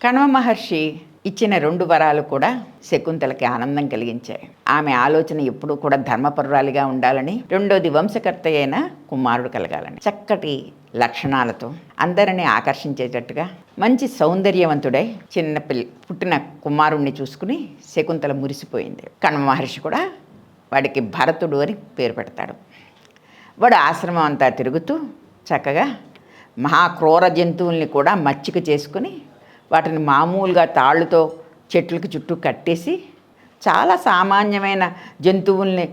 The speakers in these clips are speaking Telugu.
కణ్వ మహర్షి ఇచ్చిన 2 వరాలు కూడా శకుంతలకి ఆనందం కలిగించాయి. ఆమె ఆలోచన ఎప్పుడూ కూడా ధర్మపరురాలిగా ఉండాలని, రెండోది వంశకర్త అయిన కుమారుడు కలగాలని, చక్కటి లక్షణాలతో అందరినీ ఆకర్షించేటట్టుగా మంచి సౌందర్యవంతుడై పుట్టిన కుమారుణ్ణి చూసుకుని శకుంతల మురిసిపోయింది. కణ్వ మహర్షి కూడా వాడికి భరతుడు అని పేరు పెడతాడు. వాడు ఆశ్రమం అంతా తిరుగుతూ చక్కగా మహాక్రూర జంతువుల్ని కూడా మచ్చిక చేసుకుని వాటిని మామూలుగా తాళ్ళుతో చెట్లకి చుట్టూ కట్టేసి చాలా సామాన్యమైన జంతువుల్ని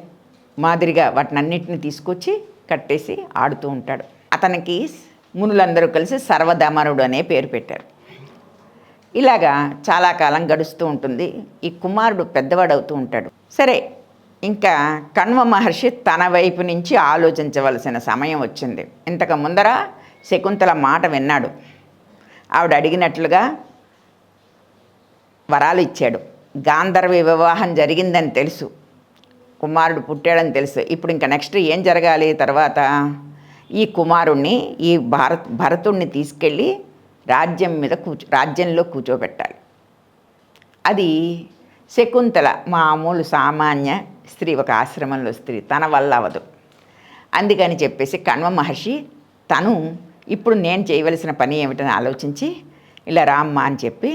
మాదిరిగా వాటినన్నిటిని తీసుకొచ్చి కట్టేసి ఆడుతూ ఉంటాడు. అతనికి మునులందరూ కలిసి సర్వధమనుడు అనే పేరు పెట్టారు. ఇలాగా చాలా కాలం గడుస్తూ ఉంటుంది. ఈ కుమారుడు పెద్దవాడవుతూ ఉంటాడు. సరే, ఇంకా కణ్వ మహర్షి తన వైపు నుంచి ఆలోచించవలసిన సమయం వచ్చింది. ఇంతకు ముందర శకుంతల మాట విన్నాడు. ఆవిడ అడిగినట్లుగా వరాలు ఇచ్చాడు. గాంధర్వ వివాహం జరిగిందని తెలుసు, కుమారుడు పుట్టాడని తెలుసు. ఇప్పుడు ఇంకా నెక్స్ట్ ఏం జరగాలి? తర్వాత ఈ కుమారుణ్ణి, ఈ భరతుణ్ణి తీసుకెళ్ళి రాజ్యంలో కూర్చోబెట్టాలి. అది శకుంతల మామూలు సామాన్య స్త్రీ, ఒక ఆశ్రమంలో స్త్రీ, తన వల్ల అవ్వదు. అందుకని చెప్పేసి కణ్వ మహర్షి తను ఇప్పుడు నేను చేయవలసిన పని ఏమిటని ఆలోచించి ఇలా రామ్మా అని చెప్పి,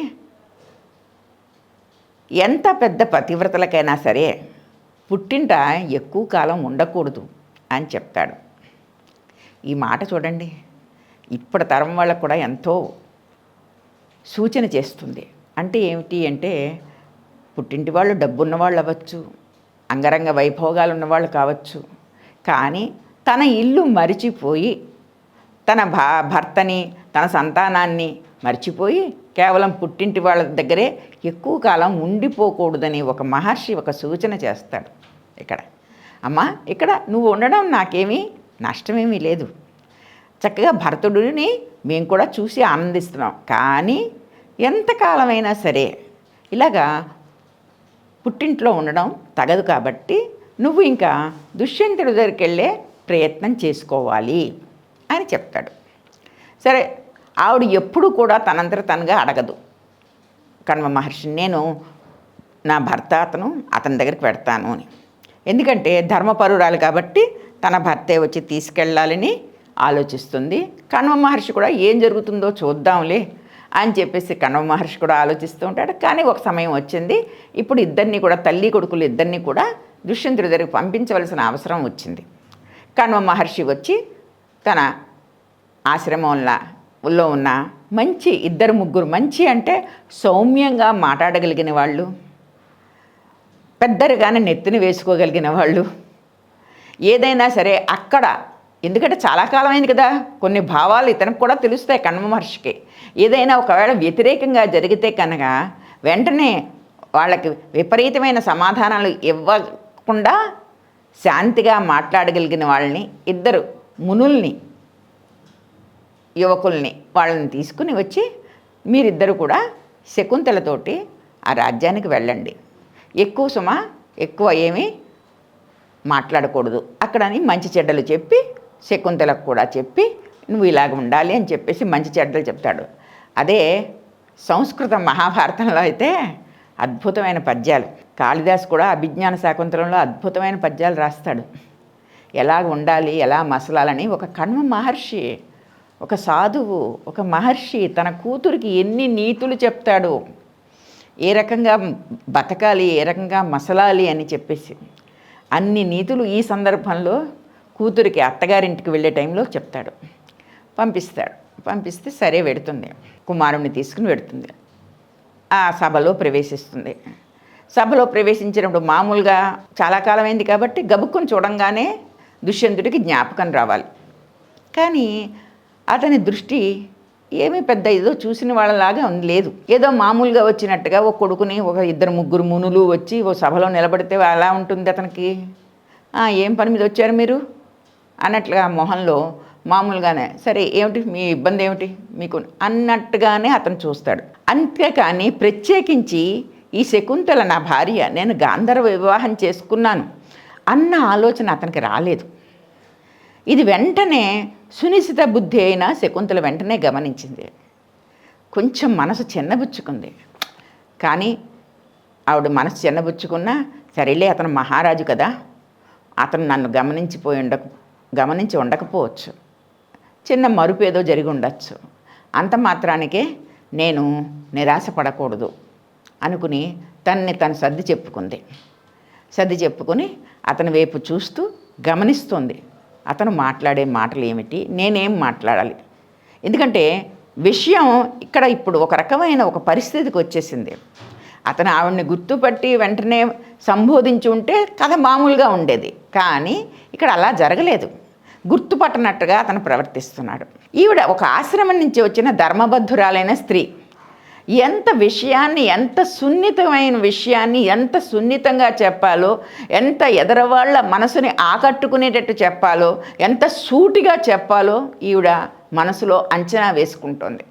ఎంత పెద్ద పతివ్రతలకైనా సరే పుట్టింట ఎక్కువ కాలం ఉండకూడదు అని చెప్తాడు. ఈ మాట చూడండి, ఇప్పటి తరం వాళ్ళకు కూడా ఎంతో సూచన చేస్తుంది. అంటే ఏమిటి అంటే, పుట్టింటి వాళ్ళు డబ్బున్న వాళ్ళు అవ్వచ్చు, అంగరంగ వైభోగాలు ఉన్నవాళ్ళు కావచ్చు, కానీ తన ఇల్లు మరిచిపోయి తన భర్తని, తన సంతానాన్ని మర్చిపోయి కేవలం పుట్టింటి వాళ్ళ దగ్గరే ఎక్కువ కాలం ఉండిపోకూడదని ఒక మహర్షి ఒక సూచన చేస్తాడు. అమ్మా, ఇక్కడ నువ్వు ఉండడం నాకేమీ నష్టమేమీ లేదు, చక్కగా భరతుడిని మేము కూడా చూసి ఆనందిస్తున్నాం, కానీ ఎంతకాలమైనా సరే ఇలాగా పుట్టింట్లో ఉండడం తగదు, కాబట్టి నువ్వు ఇంకా దుష్యంతుడి దగ్గరికి వెళ్ళే ప్రయత్నం చేసుకోవాలి అని చెప్తాడు. సరే, ఆవిడ ఎప్పుడు కూడా తనంతట తనగా అడగదు కణ్వ మహర్షిని, నేను నా భర్త అతని దగ్గరికి పెడతాను అని. ఎందుకంటే ధర్మపరురాలు కాబట్టి తన భర్తే వచ్చి తీసుకెళ్ళాలని ఆలోచిస్తుంది. కణ్వ మహర్షి కూడా ఏం జరుగుతుందో చూద్దాంలే అని చెప్పేసి కణ్వ మహర్షి కూడా ఆలోచిస్తూ ఉంటాడు. కానీ ఒక సమయం వచ్చింది, ఇప్పుడు ఇద్దరిని కూడా, తల్లి కొడుకులు ఇద్దరిని కూడా దుష్యంతుడి దగ్గరికి పంపించవలసిన అవసరం వచ్చింది. కణ్వ మహర్షి వచ్చి తన ఆశ్రమంలో ఉన్న మంచి 2-3 మంచి అంటే సౌమ్యంగా మాట్లాడగలిగిన వాళ్ళు, పెద్దరిగానే నెత్తిని వేసుకోగలిగిన వాళ్ళు, ఏదైనా సరే అక్కడ, ఎందుకంటే చాలా కాలమైంది కదా, కొన్ని భావాలు ఇతనికి కూడా తెలుస్తాయి కణ్వ మహర్షికి. ఏదైనా ఒకవేళ వ్యతిరేకంగా జరిగితే కనుక వెంటనే వాళ్ళకి విపరీతమైన సమాధానాలు ఇవ్వకుండా శాంతిగా మాట్లాడగలిగిన వాళ్ళని, 2 మునుల్ని, యువకుల్ని, వాళ్ళని తీసుకుని వచ్చి మీరిద్దరు కూడా శకుంతలతోటి ఆ రాజ్యానికి వెళ్ళండి, ఎక్కువ ఏమీ మాట్లాడకూడదు అక్కడని మంచి చెడ్డలు చెప్పి శకుంతలకు కూడా చెప్పి నువ్వు ఇలాగ ఉండాలి అని చెప్పేసి మంచి చెడ్డలు చెప్తాడు. అదే సంస్కృత మహాభారతంలో అయితే అద్భుతమైన పద్యాలు, కాళిదాసు కూడా అభిజ్ఞాన శాకుంతలంలో అద్భుతమైన పద్యాలు రాస్తాడు. ఎలా ఉండాలి, ఎలా మసలాలని ఒక కణ్వ మహర్షి, ఒక సాధువు, ఒక మహర్షి తన కూతురికి ఎన్ని నీతులు చెప్తాడు, ఏ రకంగా బతకాలి, ఏ రకంగా మసలాలి అని చెప్పేసి అన్ని నీతులు ఈ సందర్భంలో కూతురికి అత్తగారింటికి వెళ్ళే టైంలో చెప్తాడు. పంపిస్తే సరే వెడుతుంది, కుమారుణ్ణి తీసుకుని వెడుతుంది. ఆ సభలో ప్రవేశిస్తుంది. సభలో ప్రవేశించినప్పుడు మామూలుగా చాలా కాలమైంది కాబట్టి గబుక్కుని చూడంగానే దుష్యంతుడికి జ్ఞాపకం రావాలి. కానీ అతని దృష్టి ఏమీ పెద్ద ఏదో చూసిన వాళ్ళలాగా లేదు. ఏదో మామూలుగా వచ్చినట్టుగా ఒక కొడుకుని, ఒక 2-3 మునులు వచ్చి ఓ సభలో నిలబడితే అలా ఉంటుంది అతనికి. ఏం పని మీద వచ్చారు మీరు అన్నట్లుగా మొహంలో మామూలుగానే, సరే ఏమిటి మీ ఇబ్బంది ఏమిటి మీకు అన్నట్టుగానే అతను చూస్తాడు. అంతేకాని ప్రత్యేకించి ఈ శకుంతల నా భార్య, నేను గాంధర్వ వివాహం చేసుకున్నాను అన్న ఆలోచన అతనికి రాలేదు. ఇది వెంటనే సునిశిత బుద్ధి అయిన శకుంతల వెంటనే గమనించింది. కొంచెం మనసు చిన్నబుచ్చుకుంది. కానీ ఆవిడ మనసు చిన్నబుచ్చుకున్నా సరేలే, అతను మహారాజు కదా, అతను నన్ను గమనించి ఉండకపోవచ్చు, చిన్న మరుపు ఏదో జరిగి ఉండొచ్చు, అంత మాత్రానికే నేను నిరాశపడకూడదు అనుకుని తను సర్ది చెప్పుకుని అతని వైపు చూస్తూ గమనిస్తుంది. అతను మాట్లాడే మాటలు ఏమిటి, నేనేం మాట్లాడాలి. ఎందుకంటే విషయం ఇక్కడ ఇప్పుడు ఒక రకమైన ఒక పరిస్థితికి వచ్చేసింది. అతను ఆవిడని గుర్తుపట్టి వెంటనే సంబోధించి ఉంటే కథ మామూలుగా ఉండేది. కానీ ఇక్కడ అలా జరగలేదు. గుర్తుపట్టనట్టుగా అతను ప్రవర్తిస్తున్నాడు. ఈవిడ ఒక ఆశ్రమం నుంచి వచ్చిన ధర్మబద్ధురాలైన స్త్రీ. ఎంత సున్నితమైన విషయాన్ని ఎంత సున్నితంగా చెప్పాలో, ఎంత ఎదరవాళ్ళ మనసుని ఆకట్టుకునేటట్టు చెప్పాలో, ఎంత సూటిగా చెప్పాలో ఈవిడ మనసులో అంచనా వేసుకుంటోంది.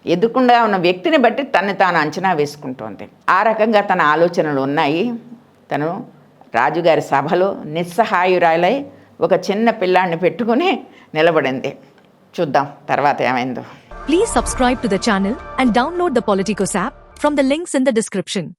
ఎదుకుండా ఉన్న వ్యక్తిని బట్టి తను తాను అంచనా వేసుకుంటోంది. ఆ రకంగా తన ఆలోచనలు ఉన్నాయి. తను రాజుగారి సభలో నిస్సహాయురాలై ఒక చిన్న పిల్లాన్ని పెట్టుకుని నిలబడింది. చూద్దాం తర్వాత ఏమైందో. Please subscribe to the channel and download the Politicos app from the links in the description.